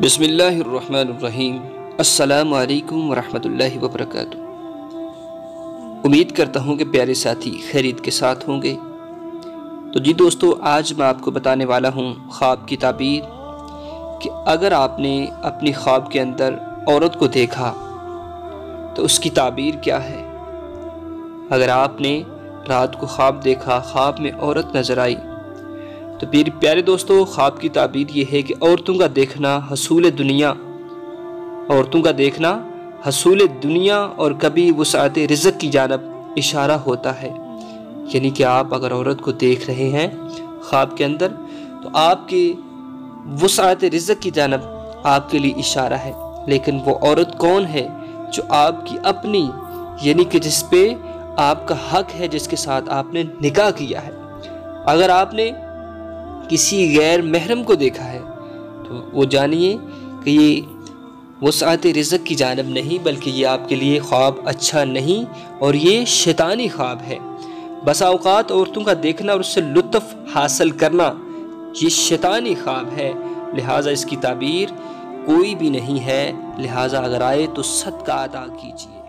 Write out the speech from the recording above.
بسم اللہ الرحمن الرحیم۔ السلام علیکم ورحمۃ اللہ وبرکاتہ۔ امید کرتا ہوں کہ پیارے ساتھی خیریت کے ساتھ ہوں گے۔ تو جی دوستو، آج میں آپ کو بتانے والا ہوں خواب کی تعبیر کہ اگر آپ نے اپنی خواب کے اندر عورت کو دیکھا تو اس کی تعبیر کیا ہے۔ اگر آپ نے رات کو خواب دیکھا، خواب میں عورت نظر آئی، تو پیارے دوستو، خواب کی تعبیر یہ ہے کہ عورتوں کا دیکھنا حصول دنیا اور کبھی وسعت رزق کی جانب اشارہ ہوتا ہے۔ یعنی کہ آپ اگر عورت کو دیکھ رہے ہیں خواب کے اندر تو آپ کے وسعت رزق کی جانب آپ کے لیے اشارہ ہے۔ لیکن وہ عورت کون ہے جو آپ کی اپنی، یعنی کہ جس پہ آپ کا حق ہے، جس کے ساتھ آپ نے نکاح کیا ہے۔ اگر آپ نے کسی غیر محرم کو دیکھا ہے تو وہ جانیے کہ یہ وسعت رزق کی جانب نہیں، بلکہ یہ آپ کے لیے خواب اچھا نہیں اور یہ شیطانی خواب ہے۔ بسا اوقات عورتوں کا دیکھنا اور اس سے لطف حاصل کرنا یہ شیطانی خواب ہے، لہٰذا اس کی تعبیر کوئی بھی نہیں ہے، لہٰذا اگر آئے تو صدقہ ادا کیجیے۔